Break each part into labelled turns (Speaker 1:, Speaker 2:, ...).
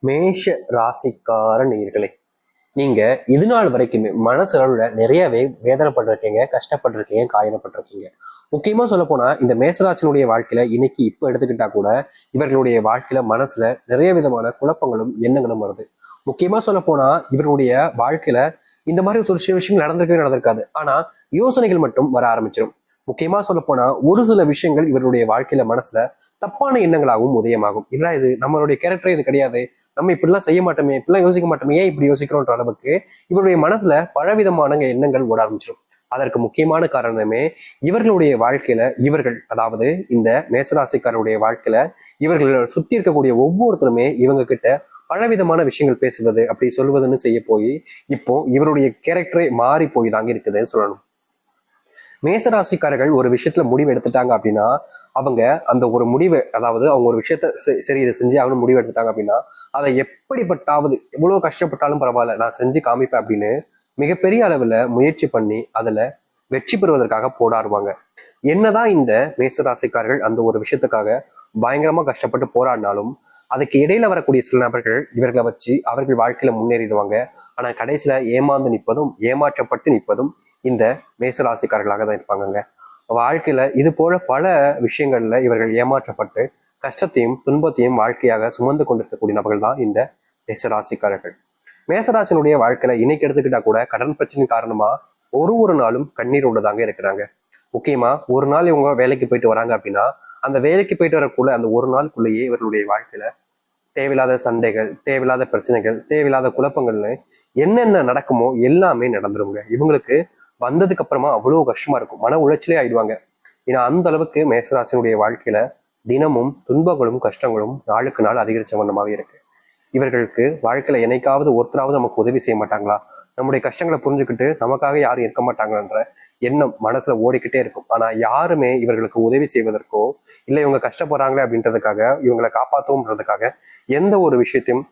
Speaker 1: மேஷ ராசிக்கார நேயர்களே, நீங்க இது நாள் வரைக்குமே மனசளவுல நிறையவே வேதனைப்பட்டிருக்கீங்க, கஷ்டப்பட்டிருக்கீங்க, காயப்பட்டிருக்கீங்க. முக்கியமா சொல்ல போனா இந்த மேசராசினுடைய வாழ்க்கையில இன்னைக்கு இப்ப எடுத்துக்கிட்டா கூட இவர்களுடைய வாழ்க்கையில மனசுல நிறைய விதமான குழப்பங்களும் எண்ணங்களும் வருது. முக்கியமா சொல்ல போனா இவருடைய வாழ்க்கையில இந்த மாதிரி ஒரு சில விஷயங்கள் நடந்திருக்காது. ஆனா யோசனைகள் மட்டும் வர ஆரம்பிச்சிடும். முக்கியமா சொல்ல போனா ஒரு சில விஷயங்கள் இவருடைய வாழ்க்கையில மனசுல தப்பான எண்ணங்களாகவும் உதயமாகும். இல்ல இது நம்மளுடைய கேரக்டரே இது கிடையாது, நம்ம இப்படிலாம் செய்ய மாட்டோமே, இப்படிலாம் யோசிக்க மாட்டோமே, ஏன் இப்படி யோசிக்கிறோன்ற அளவுக்கு இவருடைய மனசுல பலவிதமான எண்ணங்கள் ஓட ஆரம்பிச்சிடும். அதற்கு முக்கியமான காரணமே இவர்களுடைய வாழ்க்கையில அதாவது இந்த மேசராசிக்காரருடைய வாழ்க்கையில இவர்கள் சுத்தி இருக்கக்கூடிய ஒவ்வொருத்தருமே இவங்க கிட்ட பலவிதமான விஷயங்கள் பேசுவது அப்படி சொல்வதுன்னு செய்ய போய் இப்போ இவருடைய கேரக்டரே மாறி போய் தாங்க இருக்குதுன்னு சொல்லணும். மேசராசிக்காரர்கள் ஒரு விஷயத்துல முடிவு எடுத்துட்டாங்க அப்படின்னா அவங்க அந்த ஒரு முடிவை, அதாவது அவங்க ஒரு விஷயத்த சரி இதை செஞ்சு ஆகணும் முடிவு எடுத்துட்டாங்க அப்படின்னா அதை எப்படிப்பட்டாவது எவ்வளவு கஷ்டப்பட்டாலும் பரவாயில்ல நான் செஞ்சு காமிப்பேன் அப்படின்னு மிகப்பெரிய அளவுல முயற்சி பண்ணி அதுல வெற்றி பெறுவதற்காக போராடுவாங்க. என்னதான் இந்த மேசராசிக்காரர்கள் அந்த ஒரு விஷயத்துக்காக பயங்கரமா கஷ்டப்பட்டு போராடினாலும் அதுக்கு இடையில வரக்கூடிய சில நபர்கள் இவர்களை வச்சு அவர்கள் வாழ்க்கையில முன்னேறிடுவாங்க. ஆனா கடைசியில ஏமாந்து நிற்பதும் ஏமாற்றப்பட்டு நிற்பதும் இந்த மேசராசிக்காரர்களாக தான் இருப்பாங்கங்க. வாழ்க்கையில இது போல பல விஷயங்கள்ல இவர்கள் ஏமாற்றப்பட்டு கஷ்டத்தையும் துன்பத்தையும் வாழ்க்கையாக சுமந்து கொண்டிருக்கக்கூடிய நபர்கள் தான் இந்த மேசராசிக்காரர்கள். மேசராசினுடைய வாழ்க்கையில இன்னைக்கு எடுத்துக்கிட்டா கூட கடன் பிரச்சனை காரணமா ஒரு நாளும் கண்ணீர் உள்ளதாங்க இருக்கிறாங்க. முக்கியமா ஒரு நாள் இவங்க வேலைக்கு போயிட்டு வராங்க அப்படின்னா அந்த வேலைக்கு போயிட்டு வரக்குள்ள அந்த ஒரு நாளுக்குள்ளேயே இவர்களுடைய வாழ்க்கையில தேவையில்லாத சண்டைகள், தேவையில்லாத பிரச்சனைகள், தேவையில்லாத குழப்பங்கள்னு என்னென்ன நடக்குமோ எல்லாமே நடந்துருங்க. இவங்களுக்கு வந்ததுக்கு அப்புறமா அவ்வளவு கஷ்டமா இருக்கும், மன உளைச்சலே ஆயிடுவாங்க. ஏன்னா அந்த அளவுக்கு மேசராசினுடைய வாழ்க்கையில தினமும் துன்பங்களும் கஷ்டங்களும் நாளுக்கு நாள் அதிகரிச்ச வண்ணமாவே இருக்கு. இவர்களுக்கு வாழ்க்கையில என்னைக்காவது ஒருத்தராவது நமக்கு உதவி செய்ய மாட்டாங்களா, நம்முடைய கஷ்டங்களை புரிஞ்சுக்கிட்டு நமக்காக யாரும் இருக்க மாட்டாங்கன்ற எண்ணம் மனசுல ஓடிக்கிட்டே இருக்கும். ஆனா யாருமே இவர்களுக்கு உதவி செய்வதற்கோ இல்லை இவங்க கஷ்டப்படுறாங்களே அப்படின்றதுக்காக இவங்களை காப்பாற்றும்ன்றதுக்காக எந்த ஒரு விஷயத்தையும்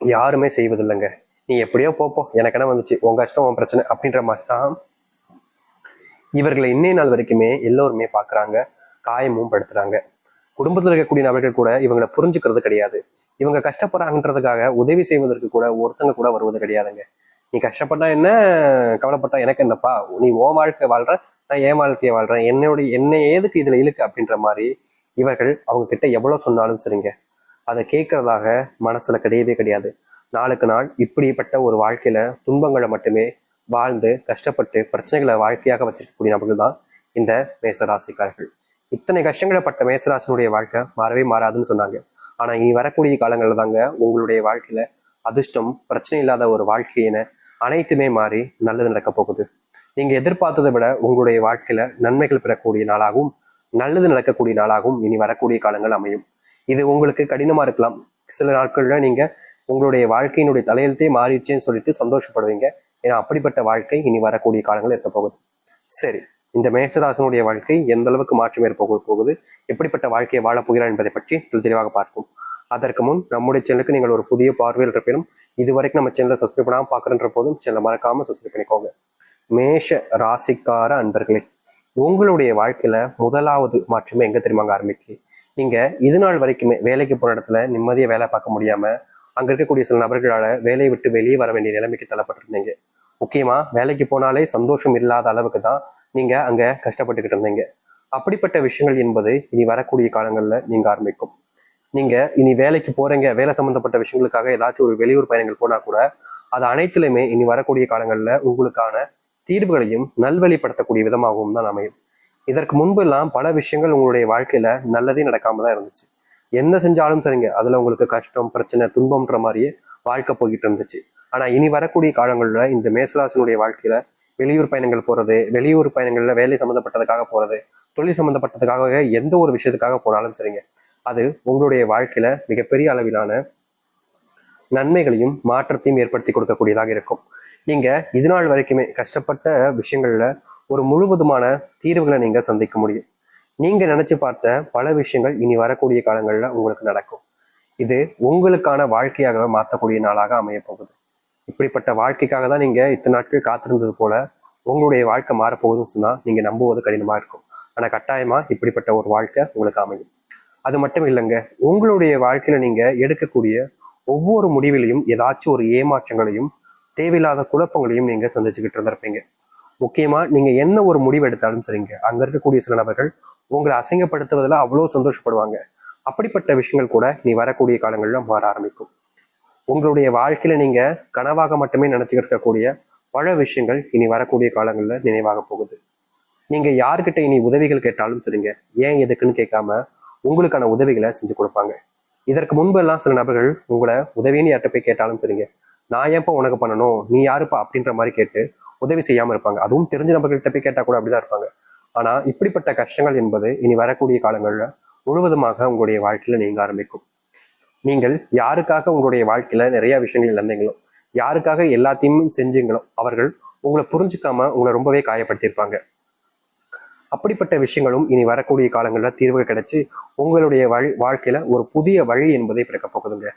Speaker 1: யாருமே செய்வதில்லைங்க. நீ எப்படியோ போப்போ, எனக்கு என்ன வந்துச்சு, உங்க கஷ்டம் உன் பிரச்சனை அப்படின்ற மாதிரி தான் இவர்களை இன்னைய நாள் வரைக்குமே எல்லோருமே பாக்குறாங்க, காயமும் படுத்துறாங்க. குடும்பத்தில் இருக்கக்கூடிய நபர்கள் கூட இவங்களை புரிஞ்சுக்கிறது கிடையாது. இவங்க கஷ்டப்படுறாங்கன்றதுக்காக உதவி செய்வதற்கு கூட ஒருத்தங்க கூட வருவது கிடையாதுங்க. நீ கஷ்டப்பட்டா என்ன, கவலைப்பட்டா எனக்கு என்னப்பா, நீ உன் வாழ்க்கை வாழ்ற, நான் என் வாழ்க்கையை வாழ்றேன், என்னை ஏதுக்கு இதுல இழுக்கு அப்படின்ற மாதிரி இவர்கள் அவங்க கிட்ட எவ்வளவு சொன்னாலும் சரிங்க அதை கேட்கறதாக மனசுல கிடையவே கிடையாது. நாளுக்கு நாள் இப்படிப்பட்ட ஒரு வாழ்க்கையில துன்பங்களை மட்டுமே வாழ்ந்து கஷ்டப்பட்டு பிரச்சனைகளை வாழ்க்கையாக வச்சிருக்கக்கூடிய நபர்கள் தான் இந்த மேசராசிக்காரர்கள். இத்தனை கஷ்டங்களை பட்ட மேசராசினுடைய வாழ்க்கை மாறவே மாறாதுன்னு சொன்னாங்க. ஆனா இனி வரக்கூடிய காலங்கள்ல தாங்க உங்களுடைய வாழ்க்கையில அதிர்ஷ்டம் பிரச்சனை இல்லாத ஒரு வாழ்க்கையின அனைத்துமே மாறி நல்லது நடக்க போகுது. நீங்க எதிர்பார்த்ததை விட உங்களுடைய வாழ்க்கையில நன்மைகள் பெறக்கூடிய நாளாகவும் நல்லது நடக்கக்கூடிய நாளாகவும் இனி வரக்கூடிய காலங்கள் அமையும். இது உங்களுக்கு கடினமா இருக்கலாம். சில நாட்கள்ல நீங்க உங்களுடைய வாழ்க்கையினுடைய தலையெழுத்தே மாறிடுச்சேன்னு சொல்லிட்டு சந்தோஷப்படுவீங்க. ஏன்னா அப்படிப்பட்ட வாழ்க்கை இனி வரக்கூடிய காலங்கள் இருக்க போகுது. சரி, இந்த மேசராசனுடைய வாழ்க்கை எந்த அளவுக்கு மாற்றம் ஏற்போக போகுது, எப்படிப்பட்ட வாழ்க்கையை வாழப் போகிறார் என்பதை பற்றி தெளிவாக பார்ப்போம். அதற்கு முன் நம்முடைய சேனலுக்கு நீங்கள் ஒரு புதிய பார்வையில் இருப்பினும் இதுவரைக்கும் நம்ம சேனலை சப்ஸ்கிரைப் பண்ணாம பார்க்கறன்ற போதும் சேனலை மறக்காம சப்ஸ்கிரைப் பண்ணிக்கோங்க. மேஷ ராசிக்கார அன்பர்களே, உங்களுடைய வாழ்க்கையில முதலாவது மாற்றமே எங்க தெரியுமாங்க ஆரம்பிக்கு. நீங்க இது நாள் வரைக்குமே வேலைக்கு போற இடத்துல நிம்மதியா வேலை பார்க்க முடியாம அங்க இருக்கக்கூடிய சில நபர்களால வேலையை விட்டு வெளியே வர வேண்டிய நிலைமைக்கு தள்ளப்பட்டிருந்தீங்க. முக்கியமா வேலைக்கு போனாலே சந்தோஷம் இல்லாத அளவுக்கு தான் நீங்க அங்க கஷ்டப்பட்டுக்கிட்டு இருந்தீங்க. அப்படிப்பட்ட விஷயங்கள் என்பது இனி வரக்கூடிய காலங்கள்ல நீங்க ஆரம்பிக்கும். நீங்க இனி வேலைக்கு போறீங்க, வேலை சம்பந்தப்பட்ட விஷயங்களுக்காக ஏதாச்சும் ஒரு வெளியூர் பயணங்கள் போனா கூட அது அனைத்துலையுமே இனி வரக்கூடிய காலங்கள்ல உங்களுக்கான தீர்வுகளையும் நல்வழிப்படுத்தக்கூடிய விதமாகவும் தான் அமையும். இதற்கு முன்பு எல்லாம் பல விஷயங்கள் உங்களுடைய வாழ்க்கையில நல்லதே நடக்காம தான் இருந்துச்சு. என்ன செஞ்சாலும் சரிங்க அதுல உங்களுக்கு கஷ்டம் பிரச்சனை துன்பம்ன்ற மாதிரியே வாழ்க்கை போய்கிட்டு இருந்துச்சு. ஆனா இனி வரக்கூடிய காலங்கள்ல இந்த மேசராசினுடைய வாழ்க்கையில வெளியூர் பயணங்கள் போறது, வெளியூர் பயணங்கள்ல வேலை சம்மந்தப்பட்டதுக்காக போறது, தொழில் சம்மந்தப்பட்டதுக்காக எந்த ஒரு விஷயத்துக்காக போனாலும் சரிங்க அது உங்களுடைய வாழ்க்கையில மிகப்பெரிய அளவிலான நன்மைகளையும் மாற்றத்தையும் ஏற்படுத்தி கொடுக்கக்கூடியதாக இருக்கும். நீங்க இது நாள் வரைக்குமே கஷ்டப்பட்ட விஷயங்கள்ல ஒரு முழுவதுமான தீர்வுகளை நீங்க சந்திக்க முடியும். நீங்க நினைச்சு பார்த்த பல விஷயங்கள் இனி வரக்கூடிய காலங்கள்ல உங்களுக்கு நடக்கும். இது உங்களுக்கான வாழ்க்கையாக மாற்றக்கூடிய நாளாக அமைய போகுது. இப்படிப்பட்ட வாழ்க்கைக்காக தான் நீங்க இத்தனை நாட்கள் காத்திருந்தது போல உங்களுடைய வாழ்க்கை மாறப்போகுதுன்னு சொன்னா நீங்க நம்புவது கடினமா இருக்கும். ஆனா கட்டாயமா இப்படிப்பட்ட ஒரு வாழ்க்கை உங்களுக்கு அமையும். அது மட்டும் இல்லைங்க, உங்களுடைய வாழ்க்கையில நீங்க எடுக்கக்கூடிய ஒவ்வொரு முடிவிலையும் ஏதாச்சும் ஒரு ஏமாற்றங்களையும் தேவையில்லாத குழப்பங்களையும் நீங்க சந்திச்சுக்கிட்டு இருந்திருப்பீங்க. முக்கியமா நீங்க என்ன ஒரு முடிவு எடுத்தாலும் சரிங்க, அங்க இருக்கக்கூடிய சில நபர்கள் உங்களை அசிங்கப்படுத்துவதில் அவ்வளவு சந்தோஷப்படுவாங்க. அப்படிப்பட்ட விஷயங்கள் கூட நீ வரக்கூடிய காலங்கள்ல மாற ஆரம்பிக்கும். உங்களுடைய வாழ்க்கையில நீங்க கனவாக மட்டுமே நினைச்சுக்கிட்டு இருக்கக்கூடிய பல விஷயங்கள் இனி வரக்கூடிய காலங்கள்ல நினைவாக போகுது. நீங்க யாருக்கிட்ட இனி உதவிகள் கேட்டாலும் சரிங்க, ஏன் எதுக்குன்னு கேட்காம உங்களுக்கான உதவிகளை செஞ்சு கொடுப்பாங்க. இதற்கு முன்பு எல்லாம் சில நபர்கள் உங்களை உதவின்னு யார்கிட்ட போய் கேட்டாலும் சரிங்க, நான் ஏன்ப்பா உனக்கு பண்ணணும், நீ யாருப்பா அப்படின்ற மாதிரி கேட்டு உதவி செய்யாம இருப்பாங்க. அதுவும் தெரிஞ்ச நபர்கள்ட்ட போய் கேட்டா கூட அப்படிதான் இருப்பாங்க. ஆனா இப்படிப்பட்ட கஷ்டங்கள் என்பது இனி வரக்கூடிய காலங்கள்ல முழுவதுமாக உங்களுடைய வாழ்க்கையில நீங்க ஆரம்பிக்கும். நீங்கள் யாருக்காக உங்களுடைய வாழ்க்கையில நிறைய விஷயங்கள் இழந்தீங்களோ, யாருக்காக எல்லாத்தையும் செஞ்சீங்களோ, அவர்கள் உங்களை புரிஞ்சுக்காம உங்களை ரொம்பவே காயப்படுத்தியிருப்பாங்க. அப்படிப்பட்ட விஷயங்களும் இனி வரக்கூடிய காலங்களில் தீர்வு கிடைச்சு உங்களுடைய வாழ்க்கையில ஒரு புதிய வழி என்பதை பிறக்க போகுதுங்க.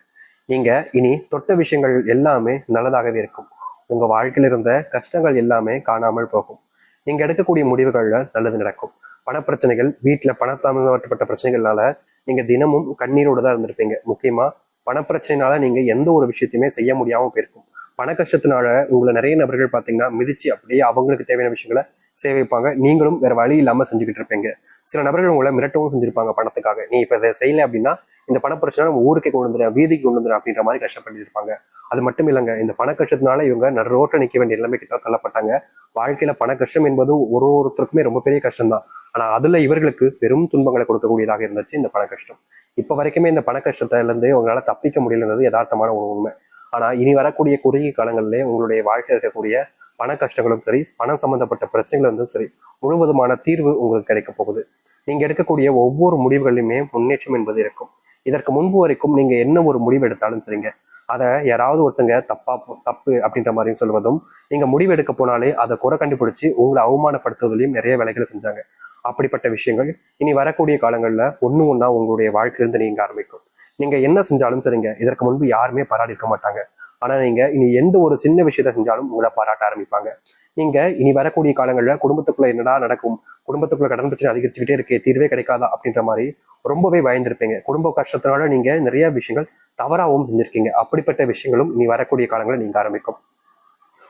Speaker 1: நீங்க இனி தொட்ட விஷயங்கள் எல்லாமே நல்லதாகவே இருக்கும். உங்க வாழ்க்கையில இருந்த கஷ்டங்கள் எல்லாமே காணாமல் போகும். நீங்க எடுக்கக்கூடிய முடிவுகள்ல நல்லது நடக்கும். பணப்பிரச்சனைகள், வீட்டுல பணத்தாமப்பட்ட பிரச்சனைகள்னால நீங்க தினமும் கண்ணீரோடு தான் இருந்திருப்பீங்க. முக்கியமா பணப்பிரச்சனைனால நீங்க எந்த ஒரு விஷயத்தையுமே செய்ய முடியாம போயிருக்கும். பண கஷ்டத்தினால உங்களை நிறைய நபர்கள் பார்த்தீங்கன்னா மிதிச்சு அப்படியே அவங்களுக்கு தேவையான விஷயங்களை சேவைப்பாங்க. நீங்களும் வேற வழி இல்லாம செஞ்சுக்கிட்டு இருப்பீங்க. சில நபர்கள் உங்களை மிரட்டவும் செஞ்சிருப்பாங்க பணத்துக்காக. நீ இப்ப இதை செய்யல அப்படின்னா இந்த பண பிரச்சனை நம்ம ஊருக்கே கொண்டு வந்துடும், வீதிக்கு கொண்டு வந்துடும் அப்படின்ற மாதிரி கஷ்டப்பட்டு இருப்பாங்க. அது மட்டும் இல்லைங்க, இந்த பண கஷ்டத்தினால இவங்க ரோட்டில் நிற்க வேண்டிய நிலைமைக்கு தள்ளப்பட்டாங்க. வாழ்க்கையில பண கஷ்டம் என்பது ஒருத்தருக்குமே ரொம்ப பெரிய கஷ்டம் தான். ஆனா அதுல இவர்களுக்கு பெரும் துன்பங்களை கொடுக்கக்கூடியதாக இருந்துச்சு இந்த பண கஷ்டம். இப்ப வரைக்குமே இந்த பண கஷ்டத்துல இருந்து உங்களால தப்பிக்க முடியலன்றது யதார்த்தமான ஒரு உண்மை. ஆனா இனி வரக்கூடிய குறுகிய காலங்களிலே உங்களுடைய வாழ்க்கையில் இருக்கக்கூடிய பண கஷ்டங்களும் சரி, பணம் சம்பந்தப்பட்ட பிரச்சனைகளும் சரி, முழுவதுமான தீர்வு உங்களுக்கு கிடைக்க போகுது. நீங்க எடுக்கக்கூடிய ஒவ்வொரு முடிவுகளிலுமே முன்னேற்றம் என்பது இருக்கும். இதற்கு முன்பு வரைக்கும் நீங்க என்ன ஒரு முடிவு எடுத்தாலும் சரிங்க, அதை யாராவது ஒருத்தங்க தப்பு அப்படின்ற மாதிரியும் சொல்வதும், நீங்க முடிவு எடுக்க போனாலே அதை குறை கண்டுபிடிச்சு உங்களை அவமானப்படுத்துவதிலையும் நிறைய வேலைகளை செஞ்சாங்க. அப்படிப்பட்ட விஷயங்கள் இனி வரக்கூடிய காலங்கள்ல ஒண்ணா உங்களுடைய வாழ்க்கையிலிருந்து நீங்க ஆரம்பிக்கும். நீங்க என்ன செஞ்சாலும் சரிங்க, இதற்கு முன்பு யாருமே பாராட்டிருக்க மாட்டாங்க. ஆனா நீங்க இனி எந்த ஒரு சின்ன விஷயத்த செஞ்சாலும் உங்களை பாராட்ட ஆரம்பிப்பாங்க. நீங்க இனி வரக்கூடிய காலங்கள்ல குடும்பத்துக்குள்ள என்னடா நடக்கும், குடும்பத்துக்குள்ள கடன் பிரச்சனை அதிகரிச்சுக்கிட்டே இருக்கே, தீர்வே கிடைக்காதா அப்படின்ற மாதிரி ரொம்பவே பயந்துருப்பீங்க. குடும்ப கஷ்டத்தினால நீங்க நிறைய விஷயங்கள் தவறாகவும் செஞ்சிருக்கீங்க. அப்படிப்பட்ட விஷயங்களும் இனி வரக்கூடிய காலங்களில் நீங்க ஆரம்பிக்கும்.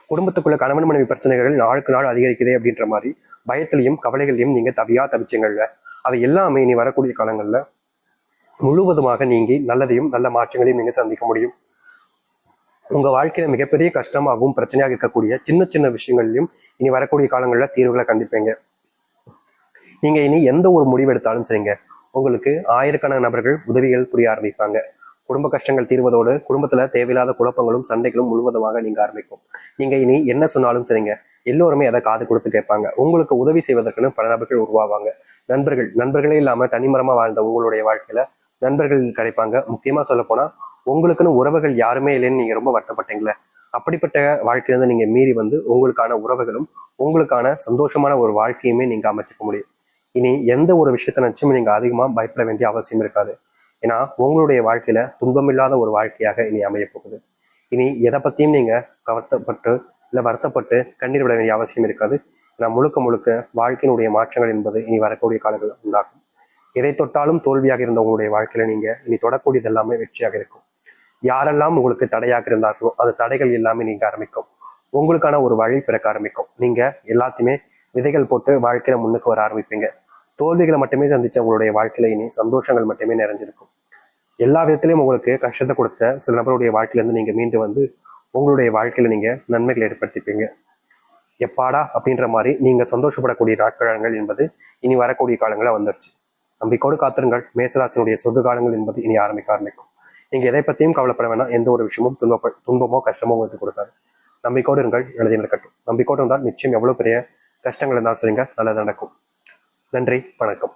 Speaker 1: குடும்பத்துக்குள்ள கணவன் மனைவி பிரச்சனைகள் நாளுக்கு நாள் அதிகரிக்குதே அப்படின்ற மாதிரி பயத்திலையும் கவலைகளையும் நீங்க தவிச்சிங்கல்ல, அது எல்லாமே இனி வரக்கூடிய காலங்கள்ல முழுவதுமாக நீங்கி நல்லதையும் நல்ல மாற்றங்களையும் நீங்க சந்திக்க முடியும். உங்க வாழ்க்கையில மிகப்பெரிய கஷ்டமாகவும் பிரச்சனையாக இருக்கக்கூடிய சின்ன சின்ன விஷயங்கள்லையும் இனி வரக்கூடிய காலங்களில் தீர்வுகளை கண்டிப்பீங்க. நீங்க இனி எந்த ஒரு முடிவு எடுத்தாலும் சரிங்க, உங்களுக்கு ஆயிரக்கணக்கான நபர்கள் உதவிகள் புரிய ஆரம்பிப்பாங்க. குடும்ப கஷ்டங்கள் தீர்வதோடு குடும்பத்துல தேவையில்லாத குழப்பங்களும் சண்டைகளும் முழுவதுமாக நீங்க ஆரம்பிக்கும். நீங்க இனி என்ன சொன்னாலும் சரிங்க, எல்லோருமே அதை காது கொடுத்து கேட்பாங்க. உங்களுக்கு உதவி செய்வதற்குன்னு பல நபர்கள் உருவாவாங்க. நண்பர்களே இல்லாம தனிமரமா வாழ்ந்த உங்களுடைய வாழ்க்கையில நண்பர்கள் கிடைப்பாங்க. முக்கியமா சொல்ல போனா உங்களுக்குன்னு உறவுகள் யாருமே இல்லைன்னு நீங்க ரொம்ப வருத்தப்பட்டீங்களே, அப்படிப்பட்ட வாழ்க்கையிலிருந்து நீங்க மீறி வந்து உங்களுக்கான உறவுகளும் உங்களுக்கான சந்தோஷமான ஒரு வாழ்க்கையுமே நீங்க அமைச்சுக்க முடியும். இனி எந்த ஒரு விஷயத்த நினைச்சும் நீங்க அதிகமா பயப்பட வேண்டிய அவசியம் இருக்காது. ஏன்னா உங்களுடைய வாழ்க்கையில துன்பமில்லாத ஒரு வாழ்க்கையாக இனி அமைய போகுது. இனி எதை பத்தியும் நீங்க கவர்த்தப்பட்டு இல்ல வருத்தப்பட்டு கண்ணீர் விட வேண்டிய அவசியம் இருக்காது. ஏன்னா முழுக்க முழுக்க வாழ்க்கையினுடைய மாற்றங்கள் என்பது இனி வரக்கூடிய காலங்கள் உண்டாகும். எதை தொட்டாலும் தோல்வியாக இருந்த உங்களுடைய வாழ்க்கையில நீங்க இனி தொடக்கூடியது எல்லாமே வெற்றியாக இருக்கும். யாரெல்லாம் உங்களுக்கு தடையாக இருந்தார்களோ அந்த தடைகள் எல்லாமே நீங்க ஆரம்பிக்கும். உங்களுக்கான ஒரு வழி பிறக்க ஆரம்பிக்கும். நீங்க எல்லாத்தையுமே விதைகள் போட்டு வாழ்க்கையில முன்னுக்கு வர ஆரம்பிப்பீங்க. தோல்விகளை மட்டுமே சந்திச்ச உங்களுடைய வாழ்க்கையில இனி சந்தோஷங்கள் மட்டுமே நிறைஞ்சிருக்கும். எல்லா விதத்திலையும் உங்களுக்கு கஷ்டத்தை கொடுத்த சில நபருடைய வாழ்க்கையில இருந்து நீங்க மீண்டு வந்து உங்களுடைய வாழ்க்கையில நீங்க நன்மைகளை ஏற்படுத்திப்பீங்க. எப்பாடா அப்படின்ற மாதிரி நீங்க சந்தோஷப்படக்கூடிய நாட்காலங்கள் என்பது இனி வரக்கூடிய காலங்கள வந்துருச்சு. நம்பிக்கையோடு காத்திருங்கள். மேசராசினுடைய சொர்க்க காலங்கள் என்பது இனி ஆரம்பிக்கும். நீங்க எதை பத்தியும் கவலைப்பட வேணாம். எந்த ஒரு விஷயமும் துன்பமோ கஷ்டமோ உங்களுக்கு கொடுக்காது. நம்பிக்கையோடு இருங்கள், எழுதி நடக்கட்டும். நம்பிக்கையோடு இருந்தால் நிச்சயம் எவ்வளவு பெரிய கஷ்டங்கள் இருந்தாலும் சரிங்க, நல்லது நடக்கும். நன்றி, வணக்கம்.